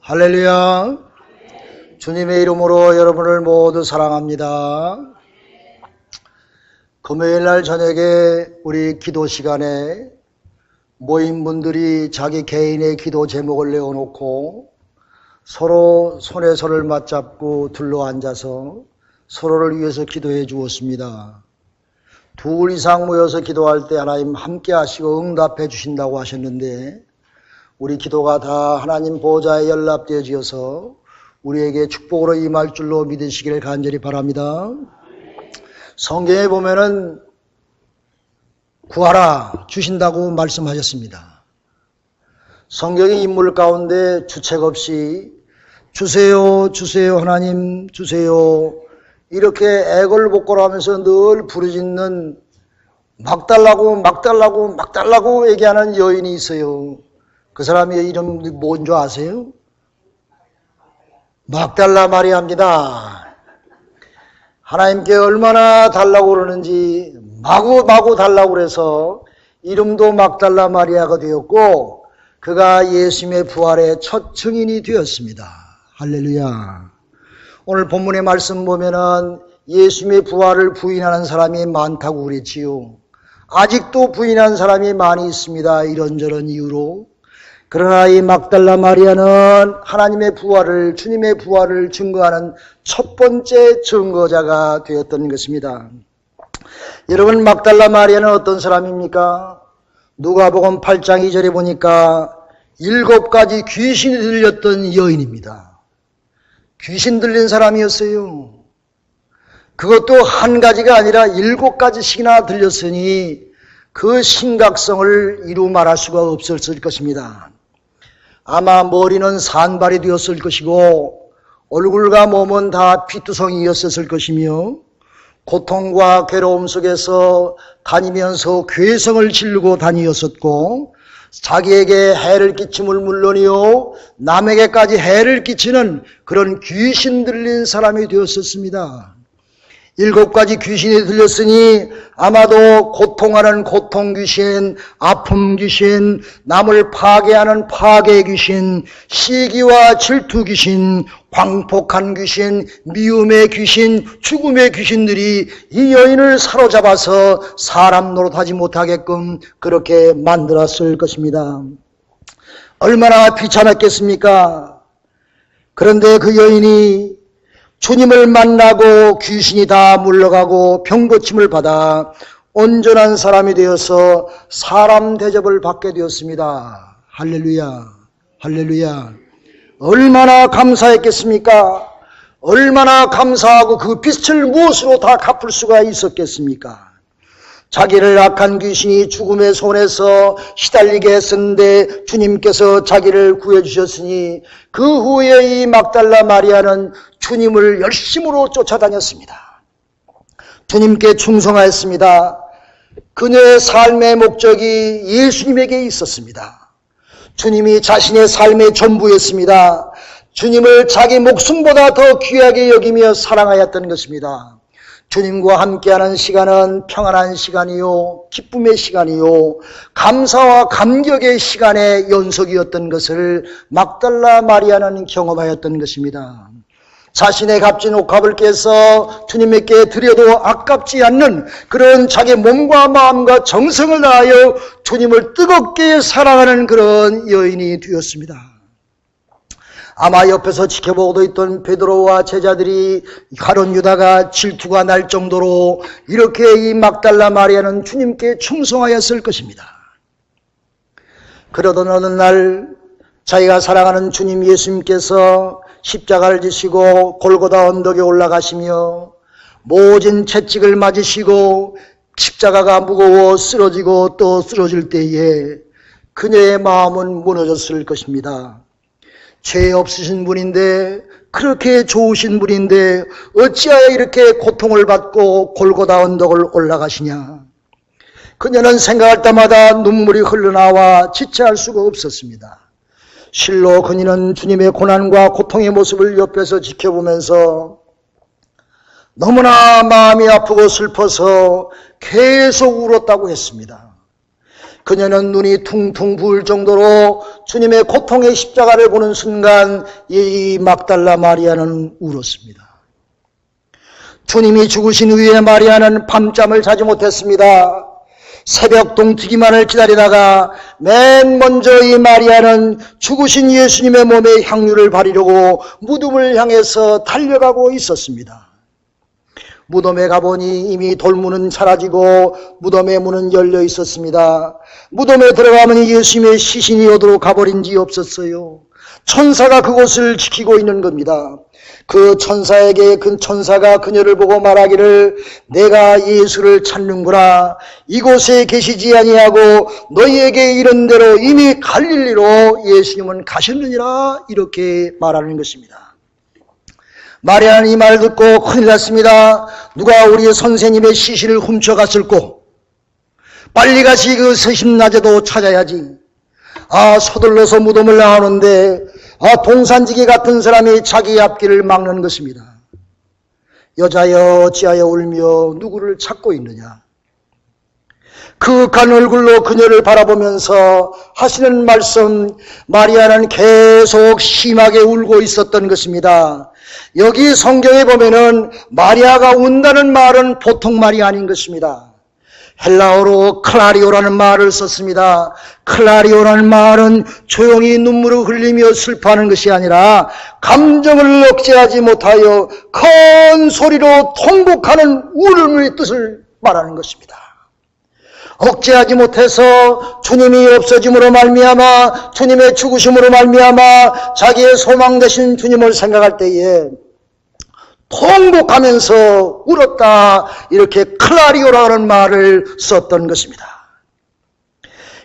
할렐루야. 주님의 이름으로 여러분을 모두 사랑합니다. 금요일날 저녁에 우리 기도 시간에 모인 분들이 자기 개인의 기도 제목을 내어놓고 서로 손에 손을 맞잡고 둘러앉아서 서로를 위해서 기도해 주었습니다. 둘 이상 모여서 기도할 때 하나님 함께 하시고 응답해 주신다고 하셨는데 우리 기도가 다 하나님 보좌에 연락되어져서 우리에게 축복으로 임할 줄로 믿으시기를 간절히 바랍니다. 성경에 보면은 구하라 주신다고 말씀하셨습니다. 성경의 인물 가운데 주책 없이 주세요 주세요 하나님 주세요 이렇게 애걸복걸하면서 늘 부르짖는 막 달라고 얘기하는 여인이 있어요. 그 사람의 이름 뭔 줄 아세요? 막달라 마리아입니다. 하나님께 얼마나 달라고 그러는지 마구 달라고 그래서 이름도 막달라 마리아가 되었고 그가 예수님의 부활의 첫 증인이 되었습니다. 할렐루야. 오늘 본문의 말씀 보면은 예수님의 부활을 부인하는 사람이 많다고 그랬지요. 아직도 부인하는 사람이 많이 있습니다. 이런저런 이유로. 그러나 이 막달라 마리아는 하나님의 부활을, 주님의 부활을 증거하는 첫 번째 증거자가 되었던 것입니다. 여러분, 막달라 마리아는 어떤 사람입니까? 누가복음 8장 2절에 보니까 7가지 귀신이 들렸던 여인입니다. 귀신 들린 사람이었어요. 그것도 한 가지가 아니라 7가지씩이나 들렸으니 그 심각성을 이루 말할 수가 없었을 것입니다. 아마 머리는 산발이 되었을 것이고 얼굴과 몸은 다 피투성이였을 것이며 고통과 괴로움 속에서 다니면서 괴성을 지르고 다니었었고 자기에게 해를 끼침을 물론이요 남에게까지 해를 끼치는 그런 귀신 들린 사람이 되었었습니다. 7가지 귀신이 들렸으니 아마도 고통하는 고통 귀신, 아픔 귀신, 남을 파괴하는 파괴 귀신, 시기와 질투 귀신, 광폭한 귀신, 미움의 귀신, 죽음의 귀신들이 이 여인을 사로잡아서 사람 노릇하지 못하게끔 그렇게 만들었을 것입니다. 얼마나 비참했겠습니까? 그런데 그 여인이 주님을 만나고 귀신이 다 물러가고 병고침을 받아 온전한 사람이 되어서 사람 대접을 받게 되었습니다. 할렐루야, 할렐루야. 얼마나 감사했겠습니까? 얼마나 감사하고 그 빛을 무엇으로 다 갚을 수가 있었겠습니까? 자기를 악한 귀신이 죽음의 손에서 시달리게 했었는데 주님께서 자기를 구해주셨으니 그 후에 이 막달라 마리아는 주님을 열심으로 쫓아다녔습니다. 주님께 충성하였습니다. 그녀의 삶의 목적이 예수님에게 있었습니다. 주님이 자신의 삶의 전부였습니다. 주님을 자기 목숨보다 더 귀하게 여기며 사랑하였던 것입니다. 주님과 함께하는 시간은 평안한 시간이요 기쁨의 시간이요 감사와 감격의 시간의 연속이었던 것을 막달라 마리아는 경험하였던 것입니다. 자신의 값진 옷값을 깨서 주님께 드려도 아깝지 않는 그런 자기 몸과 마음과 정성을 다하여 주님을 뜨겁게 사랑하는 그런 여인이 되었습니다. 아마 옆에서 지켜보고 있던 베드로와 제자들이 가룟 유다가 질투가 날 정도로 이렇게 이 막달라 마리아는 주님께 충성하였을 것입니다. 그러던 어느 날 자기가 사랑하는 주님 예수님께서 십자가를 지시고 골고다 언덕에 올라가시며 모진 채찍을 맞으시고 십자가가 무거워 쓰러지고 또 쓰러질 때에 그녀의 마음은 무너졌을 것입니다. 죄 없으신 분인데 그렇게 좋으신 분인데 어찌하여 이렇게 고통을 받고 골고다 언덕을 올라가시냐. 그녀는 생각할 때마다 눈물이 흘러나와 지체할 수가 없었습니다. 실로 그녀는 주님의 고난과 고통의 모습을 옆에서 지켜보면서 너무나 마음이 아프고 슬퍼서 계속 울었다고 했습니다. 그녀는 눈이 퉁퉁 부을 정도로 주님의 고통의 십자가를 보는 순간 이 막달라 마리아는 울었습니다. 주님이 죽으신 후에 마리아는 밤잠을 자지 못했습니다. 새벽 동트기만을 기다리다가 맨 먼저 이 마리아는 죽으신 예수님의 몸에 향유를 바르려고 무덤을 향해서 달려가고 있었습니다. 무덤에 가보니 이미 돌문은 사라지고 무덤의 문은 열려 있었습니다. 무덤에 들어가면 예수님의 시신이 어디로 가버린지 없었어요. 천사가 그곳을 지키고 있는 겁니다. 그 천사에게 그 천사가 그녀를 보고 말하기를 내가 예수를 찾는구나. 이곳에 계시지 아니하고 너희에게 이른 대로 이미 갈릴리로 예수님은 가셨느니라 이렇게 말하는 것입니다. 마리아는 이 말 듣고 큰일 났습니다. 누가 우리 선생님의 시신을 훔쳐갔을꼬? 빨리 가시 그 서심낮에도 찾아야지. 서둘러서 무덤을 나오는데 동산지기 같은 사람이 자기 앞길을 막는 것입니다. 여자여 어찌하여 울며 누구를 찾고 있느냐. 그윽한 얼굴로 그녀를 바라보면서 하시는 말씀, 마리아는 계속 심하게 울고 있었던 것입니다. 여기 성경에 보면은 마리아가 운다는 말은 보통 말이 아닌 것입니다. 헬라어로 클라리오라는 말을 썼습니다. 클라리오라는 말은 조용히 눈물을 흘리며 슬퍼하는 것이 아니라 감정을 억제하지 못하여 큰 소리로 통곡하는 울음의 뜻을 말하는 것입니다. 억제하지 못해서 주님이 없어짐으로 말미암아 주님의 죽으심으로 말미암아 자기의 소망 되신 주님을 생각할 때에 통곡하면서 울었다 이렇게 클라리오라는 말을 썼던 것입니다.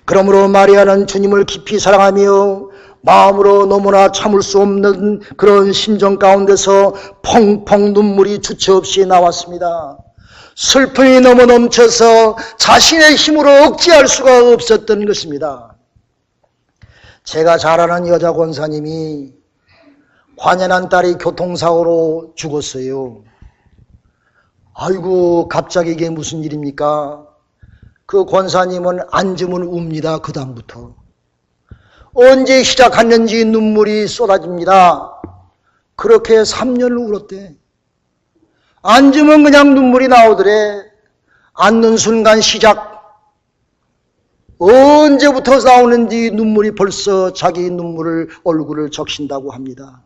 그러므로 마리아는 주님을 깊이 사랑하며 마음으로 너무나 참을 수 없는 그런 심정 가운데서 펑펑 눈물이 주체 없이 나왔습니다. 슬픔이 너무 넘쳐서 자신의 힘으로 억제할 수가 없었던 것입니다. 제가 잘 아는 여자 권사님이 관연한 딸이 교통사고로 죽었어요. 아이고 갑자기 이게 무슨 일입니까? 그 권사님은 앉으면 웁니다. 그 다음부터. 언제 시작했는지 눈물이 쏟아집니다. 그렇게 3년을 울었대. 앉으면 그냥 눈물이 나오더래. 앉는 순간 시작. 언제부터 나오는지 눈물이 벌써 자기 눈물을 얼굴을 적신다고 합니다.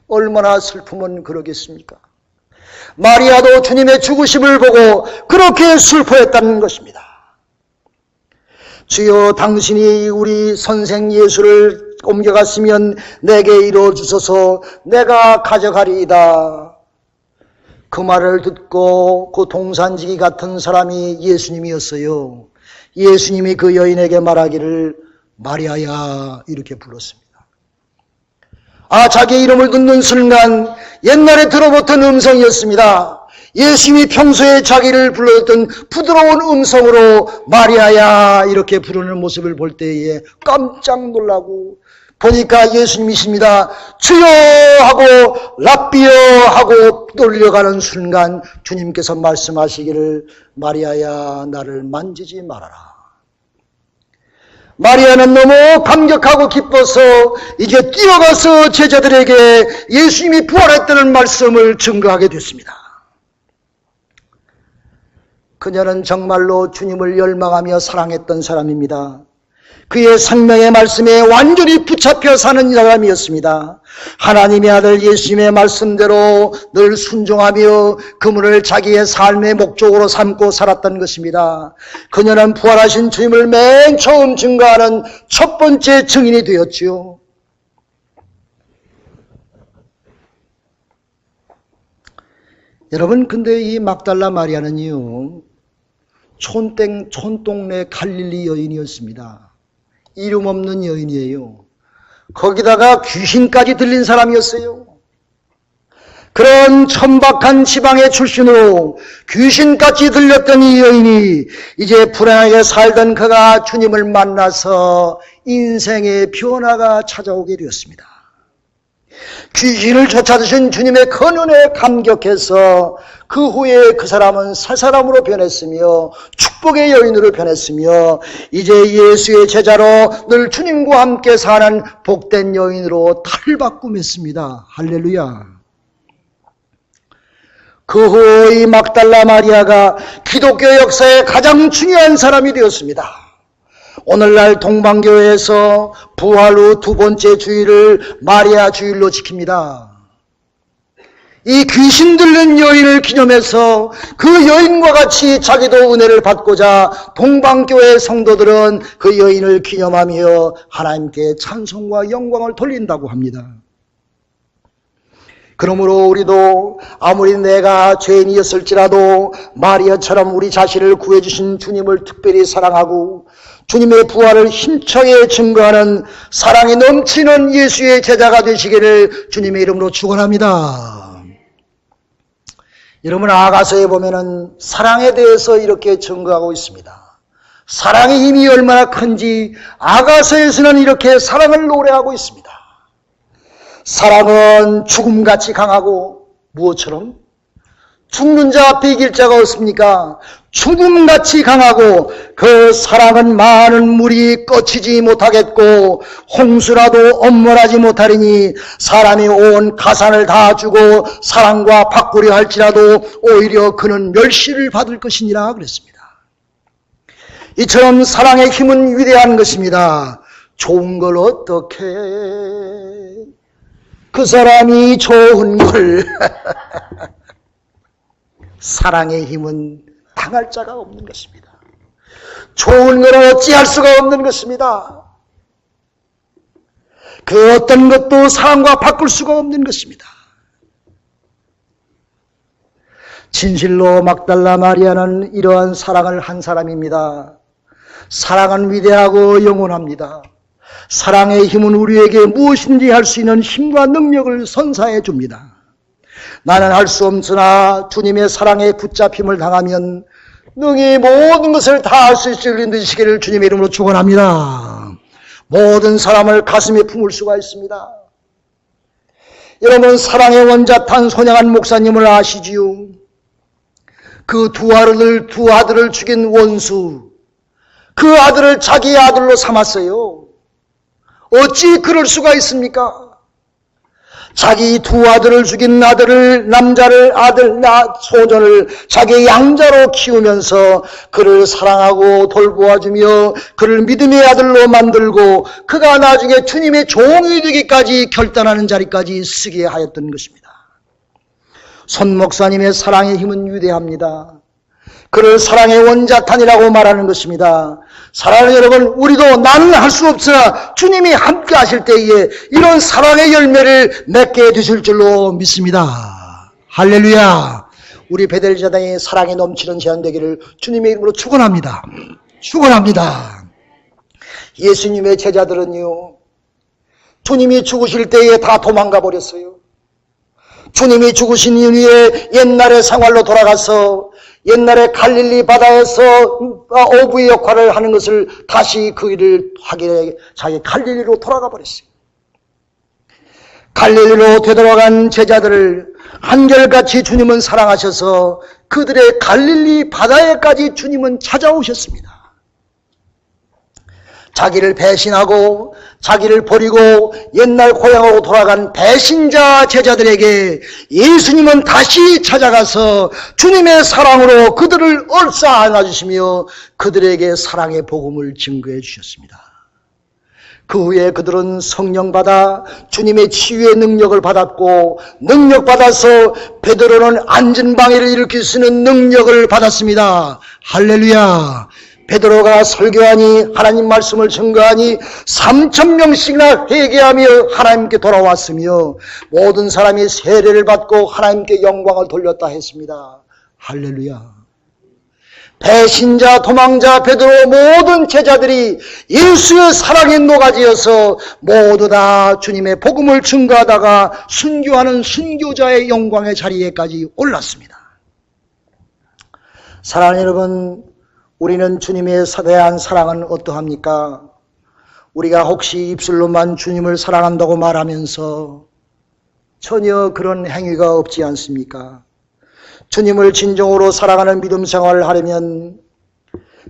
얼마나 슬프면 그러겠습니까? 마리아도 주님의 죽으심을 보고 그렇게 슬퍼했다는 것입니다. 주여 당신이 우리 선생 예수를 옮겨갔으면 내게 이루어주소서 내가 가져가리이다. 그 말을 듣고 그 동산지기 같은 사람이 예수님이었어요. 예수님이 그 여인에게 말하기를 마리아야 이렇게 불렀습니다. 자기 이름을 듣는 순간 옛날에 들어봤던 음성이었습니다. 예수님이 평소에 자기를 불렀던 부드러운 음성으로 마리아야 이렇게 부르는 모습을 볼 때에 깜짝 놀라고 보니까 예수님이십니다. 주여 하고 랍비여 하고 놀려가는 순간 주님께서 말씀하시기를 마리아야 나를 만지지 말아라. 마리아는 너무 감격하고 기뻐서 이제 뛰어가서 제자들에게 예수님이 부활했다는 말씀을 증거하게 됐습니다. 그녀는 정말로 주님을 열망하며 사랑했던 사람입니다. 그의 생명의 말씀에 완전히 붙잡혀 사는 사람이었습니다. 하나님의 아들 예수님의 말씀대로 늘 순종하며 그분을 자기의 삶의 목적으로 삼고 살았던 것입니다. 그녀는 부활하신 주님을 맨 처음 증거하는 첫 번째 증인이 되었지요. 여러분 근데 이 막달라 마리아는요 촌동네 갈릴리 여인이었습니다. 이름 없는 여인이에요. 거기다가 귀신까지 들린 사람이었어요. 그런 천박한 지방의 출신으로 귀신까지 들렸던 이 여인이 이제 불행하게 살던 그가 주님을 만나서 인생의 변화가 찾아오게 되었습니다. 귀신을 쫓아드신 주님의 권한에 감격해서 그 후에 그 사람은 새 사람으로 변했으며 축복의 여인으로 변했으며 이제 예수의 제자로 늘 주님과 함께 사는 복된 여인으로 탈바꿈했습니다. 할렐루야. 그 후 이 막달라 마리아가 기독교 역사의 가장 중요한 사람이 되었습니다. 오늘날 동방교회에서 부활 후 두 번째 주일을 마리아 주일로 지킵니다. 이 귀신 들린 여인을 기념해서 그 여인과 같이 자기도 은혜를 받고자 동방교회 성도들은 그 여인을 기념하며 하나님께 찬송과 영광을 돌린다고 합니다. 그러므로 우리도 아무리 내가 죄인이었을지라도 마리아처럼 우리 자신을 구해주신 주님을 특별히 사랑하고 주님의 부활을 힘차게 증거하는 사랑이 넘치는 예수의 제자가 되시기를 주님의 이름으로 축원합니다. 여러분, 아가서에 보면은 사랑에 대해서 이렇게 증거하고 있습니다. 사랑의 힘이 얼마나 큰지 아가서에서는 이렇게 사랑을 노래하고 있습니다. 사랑은 죽음같이 강하고 무엇처럼? 죽는 자 앞에 이길 자가 없습니까? 죽음같이 강하고 그 사랑은 많은 물이 꺼치지 못하겠고 홍수라도 엄몰하지 못하리니 사람이 온 가산을 다 주고 사랑과 바꾸려 할지라도 오히려 그는 멸시를 받을 것이니라 그랬습니다. 이처럼 사랑의 힘은 위대한 것입니다. 좋은 걸 어떻게 그 사람이 좋은 걸 사랑의 힘은 당할 자가 없는 것입니다. 좋은 걸 어찌할 수가 없는 것입니다. 그 어떤 것도 사랑과 바꿀 수가 없는 것입니다. 진실로 막달라 마리아는 이러한 사랑을 한 사람입니다. 사랑은 위대하고 영원합니다. 사랑의 힘은 우리에게 무엇인지 할 수 있는 힘과 능력을 선사해 줍니다. 나는 할 수 없으나 주님의 사랑에 붙잡힘을 당하면 능히 모든 것을 다 할 수 있을 되시기를 주님의 이름으로 축원합니다. 모든 사람을 가슴에 품을 수가 있습니다. 여러분, 사랑의 원자탄 손양한 목사님을 아시지요? 그 두 아들을 죽인 원수, 그 아들을 자기의 아들로 삼았어요. 어찌 그럴 수가 있습니까? 자기 두 아들을 죽인 아들을, 남자를, 소년을 자기 양자로 키우면서 그를 사랑하고 돌보아주며 그를 믿음의 아들로 만들고 그가 나중에 주님의 종이 되기까지 결단하는 자리까지 쓰게 하였던 것입니다. 손 목사님의 사랑의 힘은 위대합니다. 그를 사랑의 원자탄이라고 말하는 것입니다. 사랑하는 여러분, 우리도 나는 할 수 없으나 주님이 함께 하실 때에 이런 사랑의 열매를 맺게 되실 줄로 믿습니다. 할렐루야. 우리 베델제당의 사랑이 넘치는 제안 되기를 주님의 이름으로 축원합니다. 축원합니다. 예수님의 제자들은요, 주님이 죽으실 때에 다 도망가 버렸어요. 주님이 죽으신 이후에 옛날의 생활로 돌아가서 옛날에 갈릴리 바다에서 어부의 역할을 하는 것을 다시 그 일을 하기에 자기 갈릴리로 돌아가 버렸어요. 갈릴리로 되돌아간 제자들을 한결같이 주님은 사랑하셔서 그들의 갈릴리 바다에까지 주님은 찾아오셨습니다. 자기를 배신하고 자기를 버리고 옛날 고향으로 돌아간 배신자 제자들에게 예수님은 다시 찾아가서 주님의 사랑으로 그들을 얼싸 안아주시며 그들에게 사랑의 복음을 증거해 주셨습니다. 그 후에 그들은 성령 받아 주님의 치유의 능력을 받았고 능력 받아서 베드로는 안전방해를 일으킬 수 있는 능력을 받았습니다. 할렐루야. 베드로가 설교하니 하나님 말씀을 증거하니 3,000명씩이나 회개하며 하나님께 돌아왔으며 모든 사람이 세례를 받고 하나님께 영광을 돌렸다 했습니다. 할렐루야. 배신자, 도망자, 베드로 모든 제자들이 예수의 사랑에 녹아지어서 모두 다 주님의 복음을 증거하다가 순교하는 순교자의 영광의 자리에까지 올랐습니다. 사랑하는 여러분, 우리는 주님의 대한 사랑은 어떠합니까? 우리가 혹시 입술로만 주님을 사랑한다고 말하면서 전혀 그런 행위가 없지 않습니까? 주님을 진정으로 사랑하는 믿음 생활을 하려면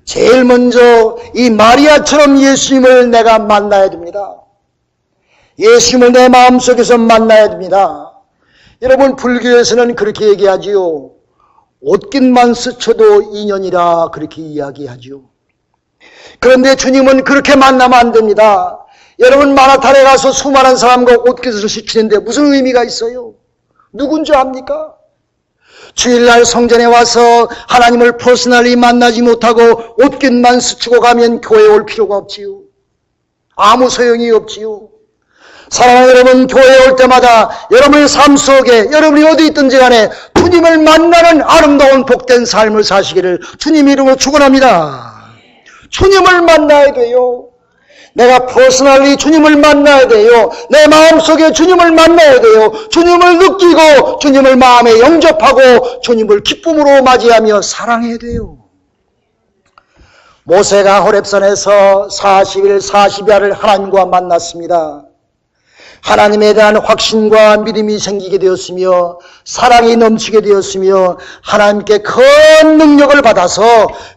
제일 먼저 이 마리아처럼 예수님을 내가 만나야 됩니다. 예수님을 내 마음속에서 만나야 됩니다. 여러분, 불교에서는 그렇게 얘기하지요. 옷깃만 스쳐도 인연이라 그렇게 이야기하지요. 그런데 주님은 그렇게 만나면 안 됩니다. 여러분, 마라탄에 가서 수많은 사람과 옷깃을 스치는데 무슨 의미가 있어요? 누군지 압니까? 주일날 성전에 와서 하나님을 퍼스널리 만나지 못하고 옷깃만 스치고 가면 교회에 올 필요가 없지요. 아무 소용이 없지요. 사랑하는 여러분, 교회에 올 때마다 여러분의 삶 속에 여러분이 어디 있든지 간에 주님을 만나는 아름다운 복된 삶을 사시기를 주님 이름으로 축원합니다. 주님을 만나야 돼요. 내가 퍼스널리 주님을 만나야 돼요. 내 마음속에 주님을 만나야 돼요. 주님을 느끼고 주님을 마음에 영접하고 주님을 기쁨으로 맞이하며 사랑해야 돼요. 모세가 호렙산에서 40일 40야를 하나님과 만났습니다. 하나님에 대한 확신과 믿음이 생기게 되었으며 사랑이 넘치게 되었으며 하나님께 큰 능력을 받아서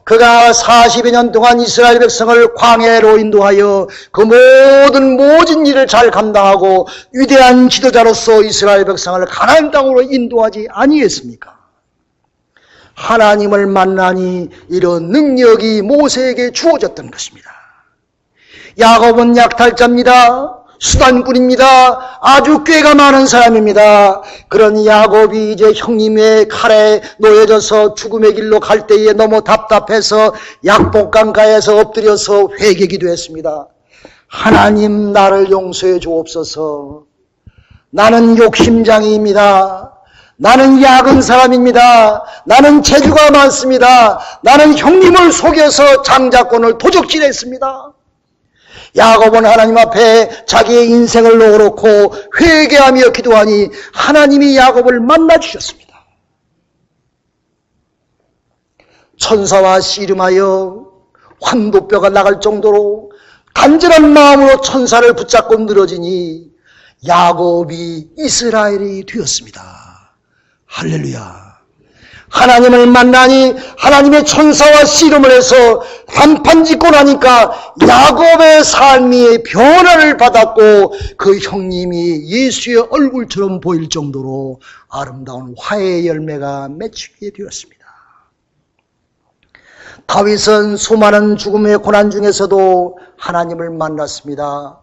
그가 40여 년 동안 이스라엘 백성을 광야로 인도하여 그 모진 일을 잘 감당하고 위대한 지도자로서 이스라엘 백성을 가나안 땅으로 인도하지 아니했습니까? 하나님을 만나니 이런 능력이 모세에게 주어졌던 것입니다. 야곱은 약탈자입니다. 수단꾼입니다. 아주 꾀가 많은 사람입니다. 그런 야곱이 이제 형님의 칼에 놓여져서 죽음의 길로 갈 때에 너무 답답해서 약복강가에서 엎드려서 회개기도 했습니다. 하나님, 나를 용서해 주옵소서. 나는 욕심장애입니다. 나는 야근 사람입니다. 나는 재주가 많습니다. 나는 형님을 속여서 장자권을 도적질했습니다. 야곱은 하나님 앞에 자기의 인생을 놓고 회개하며 기도하니 하나님이 야곱을 만나주셨습니다. 천사와 씨름하여 환도뼈가 나갈 정도로 간절한 마음으로 천사를 붙잡고 늘어지니 야곱이 이스라엘이 되었습니다. 할렐루야. 하나님을 만나니 하나님의 천사와 씨름을 해서 한판 짓고 나니까 야곱의 삶이 변화를 받았고 그 형님이 예수의 얼굴처럼 보일 정도로 아름다운 화해의 열매가 맺히게 되었습니다. 다윗은 수많은 죽음의 고난 중에서도 하나님을 만났습니다.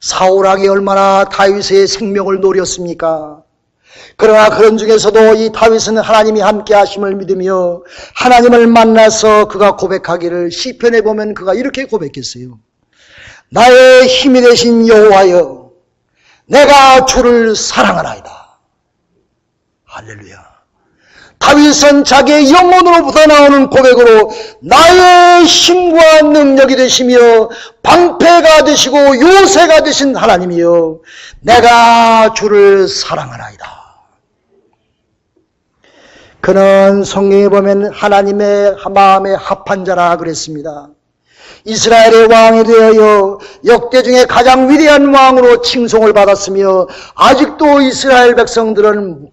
사울왕이 얼마나 다윗의 생명을 노렸습니까? 그러나 그런 중에서도 이 다윗은 하나님이 함께 하심을 믿으며 하나님을 만나서 그가 고백하기를 시편에 보면 그가 이렇게 고백했어요. 나의 힘이 되신 여호와여, 내가 주를 사랑하나이다. 할렐루야. 다윗은 자기의 영혼으로부터 나오는 고백으로 나의 힘과 능력이 되시며 방패가 되시고 요새가 되신 하나님이여, 내가 주를 사랑하나이다. 그는 성경에 보면 하나님의 마음에 합한 자라 그랬습니다. 이스라엘의 왕이 되어 역대 중에 가장 위대한 왕으로 칭송을 받았으며 아직도 이스라엘 백성들은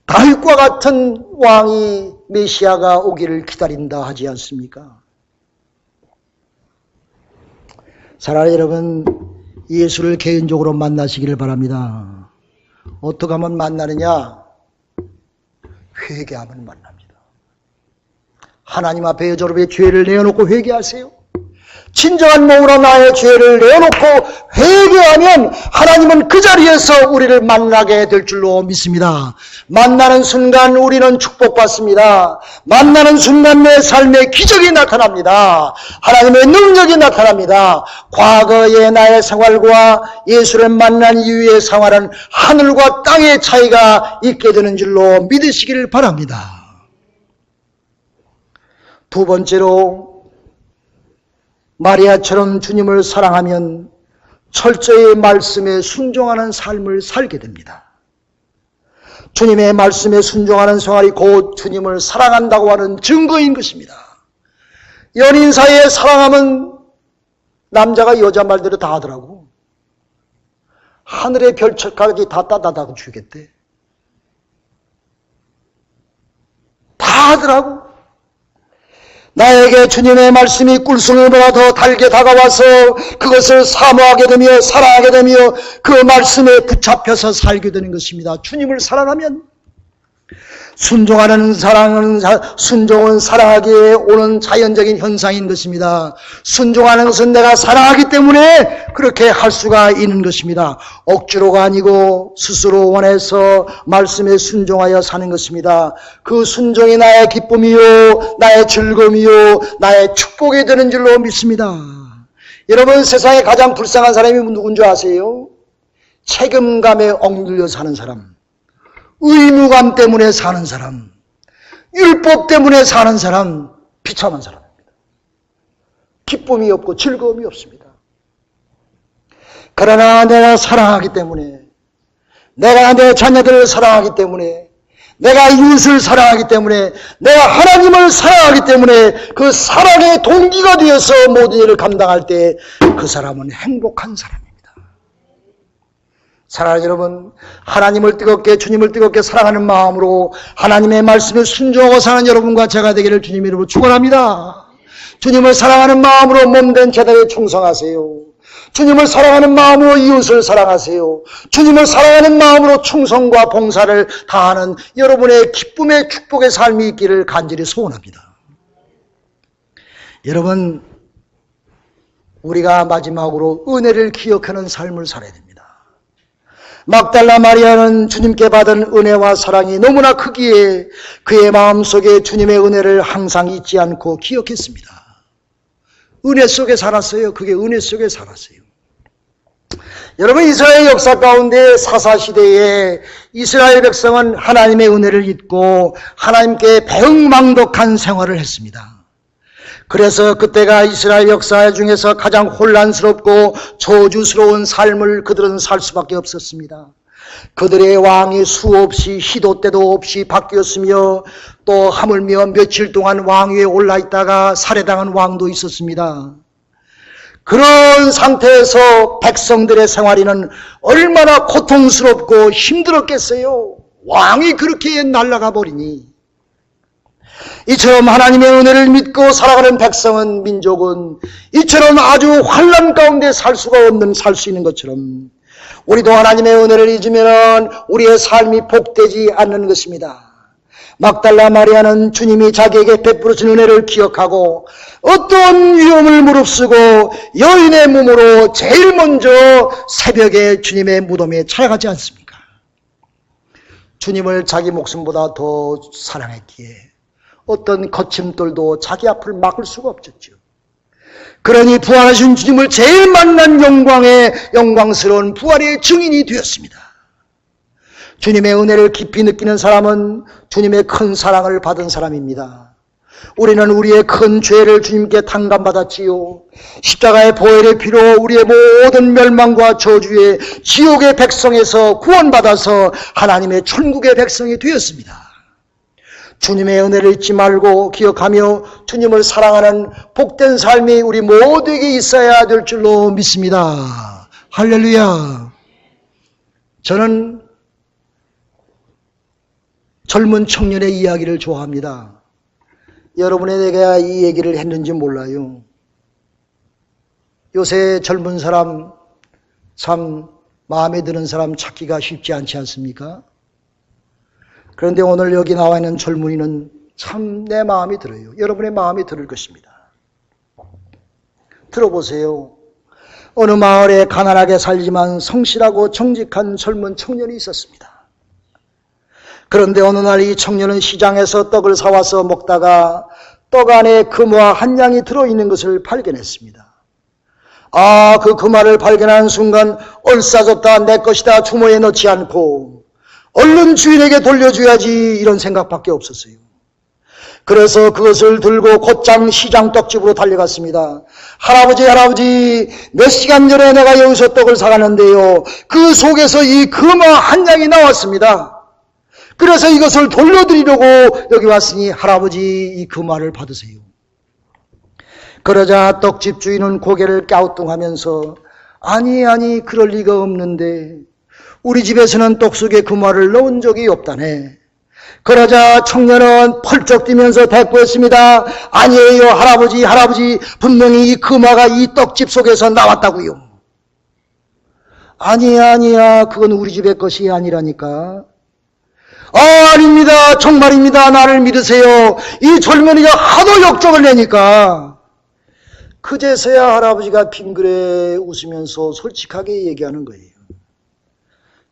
다윗과 같은 왕이 메시아가 오기를 기다린다 하지 않습니까? 사랑하는 여러분, 예수를 개인적으로 만나시기를 바랍니다. 어떻게 하면 만나느냐? 회개하면 만납니다. 하나님 앞에 여러분의 죄를 내어놓고 회개하세요. 진정한 몸으로 나의 죄를 내어놓고 회개하면 하나님은 그 자리에서 우리를 만나게 될 줄로 믿습니다. 만나는 순간 우리는 축복받습니다. 만나는 순간 내 삶에 기적이 나타납니다. 하나님의 능력이 나타납니다. 과거의 나의 생활과 예수를 만난 이후의 생활은 하늘과 땅의 차이가 있게 되는 줄로 믿으시기를 바랍니다. 두 번째로, 마리아처럼 주님을 사랑하면 철저히 말씀에 순종하는 삶을 살게 됩니다. 주님의 말씀에 순종하는 생활이 곧 주님을 사랑한다고 하는 증거인 것입니다. 연인 사이에 사랑하면 남자가 여자 말대로 다 하더라고. 하늘의 별처까지 다 따다다고 주겠대. 다 하더라고. 나에게 주님의 말씀이 꿀송이보다 더 달게 다가와서 그것을 사모하게 되며 사랑하게 되며 그 말씀에 붙잡혀서 살게 되는 것입니다. 주님을 사랑하면 순종은 사랑하기에 오는 자연적인 현상인 것입니다. 순종하는 것은 내가 사랑하기 때문에 그렇게 할 수가 있는 것입니다. 억지로가 아니고 스스로 원해서 말씀에 순종하여 사는 것입니다. 그 순종이 나의 기쁨이요, 나의 즐거움이요, 나의 축복이 되는 줄로 믿습니다. 여러분, 세상에 가장 불쌍한 사람이 누군 줄 아세요? 책임감에 억눌려 사는 사람, 의무감 때문에 사는 사람, 율법 때문에 사는 사람, 비참한 사람입니다. 기쁨이 없고 즐거움이 없습니다. 그러나 내가 사랑하기 때문에, 내가 내 자녀들을 사랑하기 때문에, 내가 이웃을 사랑하기 때문에, 내가 하나님을 사랑하기 때문에 그 사랑의 동기가 되어서 모든 일을 감당할 때 그 사람은 행복한 사람입니다. 사랑하는 여러분, 하나님을 뜨겁게, 주님을 뜨겁게 사랑하는 마음으로 하나님의 말씀을 순종하고 사는 여러분과 제가 되기를 주님 이름으로 축원합니다. 주님을 사랑하는 마음으로 몸된 제단에 충성하세요. 주님을 사랑하는 마음으로 이웃을 사랑하세요. 주님을 사랑하는 마음으로 충성과 봉사를 다하는 여러분의 기쁨의 축복의 삶이 있기를 간절히 소원합니다. 여러분, 우리가 마지막으로 은혜를 기억하는 삶을 살아야 됩니다. 막달라 마리아는 주님께 받은 은혜와 사랑이 너무나 크기에 그의 마음속에 주님의 은혜를 항상 잊지 않고 기억했습니다. 은혜 속에 살았어요. 그게 은혜 속에 살았어요. 여러분, 이스라엘 역사 가운데 사사시대에 이스라엘 백성은 하나님의 은혜를 잊고 하나님께 배응망덕한 생활을 했습니다. 그래서 그때가 이스라엘 역사 중에서 가장 혼란스럽고 저주스러운 삶을 그들은 살 수밖에 없었습니다. 그들의 왕이 수없이 시도 때도 없이 바뀌었으며 또 하물며 며칠 동안 왕위에 올라있다가 살해당한 왕도 있었습니다. 그런 상태에서 백성들의 생활에는 얼마나 고통스럽고 힘들었겠어요. 왕이 그렇게 날아가 버리니. 이처럼 하나님의 은혜를 믿고 살아가는 백성은, 민족은 이처럼 아주 환난 가운데 살 수 있는 것처럼 우리도 하나님의 은혜를 잊으면 우리의 삶이 복되지 않는 것입니다. 막달라 마리아는 주님이 자기에게 베풀어준 은혜를 기억하고 어떤 위험을 무릅쓰고 여인의 몸으로 제일 먼저 새벽에 주님의 무덤에 찾아가지 않습니까? 주님을 자기 목숨보다 더 사랑했기에 어떤 거침돌도 자기 앞을 막을 수가 없었죠. 그러니 부활하신 주님을 제일 만난 영광스러운 부활의 증인이 되었습니다. 주님의 은혜를 깊이 느끼는 사람은 주님의 큰 사랑을 받은 사람입니다. 우리는 우리의 큰 죄를 주님께 탕감받았지요. 십자가의 보혈의 피로 우리의 모든 멸망과 저주의 지옥의 백성에서 구원받아서 하나님의 천국의 백성이 되었습니다. 주님의 은혜를 잊지 말고 기억하며 주님을 사랑하는 복된 삶이 우리 모두에게 있어야 될 줄로 믿습니다. 할렐루야. 저는 젊은 청년의 이야기를 좋아합니다. 여러분에게 이 얘기를 했는지 몰라요. 요새 젊은 사람, 참 마음에 드는 사람 찾기가 쉽지 않지 않습니까? 그런데 오늘 여기 나와 있는 젊은이는 참 내 마음이 들어요. 여러분의 마음이 들을 것입니다. 들어보세요. 어느 마을에 가난하게 살지만 성실하고 정직한 젊은 청년이 있었습니다. 그런데 어느 날 이 청년은 시장에서 떡을 사와서 먹다가 떡 안에 금화 한 양이 들어있는 것을 발견했습니다. 그 금화를 발견한 순간 얼싸졌다, 내 것이다 주머니에 넣지 않고 얼른 주인에게 돌려줘야지, 이런 생각밖에 없었어요. 그래서 그것을 들고 곧장 시장 떡집으로 달려갔습니다. 할아버지, 몇 시간 전에 내가 여기서 떡을 사갔는데요, 그 속에서 이 금화 한 양이 나왔습니다. 그래서 이것을 돌려드리려고 여기 왔으니 할아버지 이 금화를 받으세요. 그러자 떡집 주인은 고개를 갸우뚱하면서 아니, 그럴 리가 없는데 우리 집에서는 떡 속에 금화를 넣은 적이 없다네. 그러자 청년은 펄쩍 뛰면서 대꾸했습니다. 아니에요, 할아버지, 분명히 이 금화가 이 떡집 속에서 나왔다고요. 아니야, 그건 우리 집의 것이 아니라니까. 아닙니다, 정말입니다, 나를 믿으세요. 이 젊은이가 하도 역적을 내니까 그제서야 할아버지가 빙그레 웃으면서 솔직하게 얘기하는 거예요.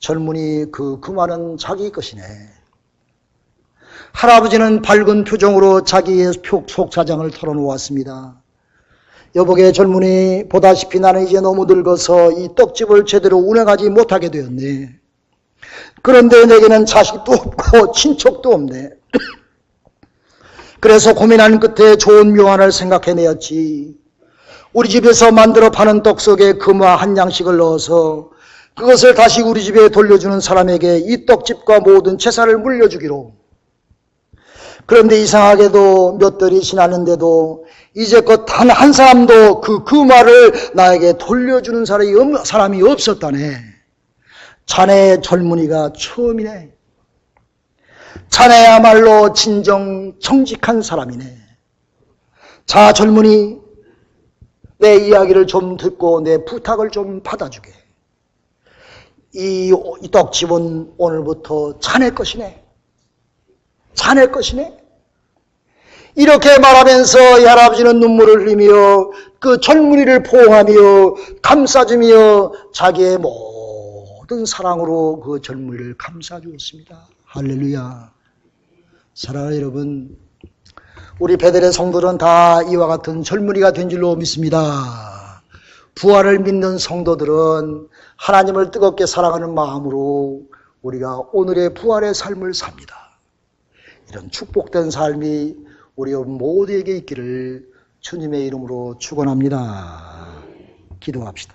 젊은이 그 금화는 자기 것이네. 할아버지는 밝은 표정으로 자기의 속사정을 털어놓았습니다. 여보게 젊은이, 보다시피 나는 이제 너무 늙어서 이 떡집을 제대로 운영하지 못하게 되었네. 그런데 내게는 자식도 없고 친척도 없네. 그래서 고민한 끝에 좋은 묘안을 생각해내었지. 우리 집에서 만들어 파는 떡 속에 금화 한 양씩을 넣어서 그것을 다시 우리 집에 돌려주는 사람에게 이 떡집과 모든 재산을 물려주기로. 그런데 이상하게도 몇 달이 지났는데도 이제껏 단 한 사람도 그 금화를 나에게 돌려주는 사람이 없었다네. 자네 젊은이가 처음이네. 자네야말로 진정 정직한 사람이네. 자, 젊은이, 내 이야기를 좀 듣고 내 부탁을 좀 받아주게. 이 떡집은 오늘부터 자네 것이네. 자네 것이네. 이렇게 말하면서 이 할아버지는 눈물을 흘리며 그 젊은이를 포옹하며 감싸주며 자기의 모든 사랑으로 그 젊은이를 감싸주었습니다. 할렐루야. 사랑하는 여러분, 우리 베델의 성도들은 다 이와 같은 젊은이가 된 줄로 믿습니다. 부활을 믿는 성도들은 하나님을 뜨겁게 사랑하는 마음으로 우리가 오늘의 부활의 삶을 삽니다. 이런 축복된 삶이 우리 모두에게 있기를 주님의 이름으로 축원합니다. 기도합시다.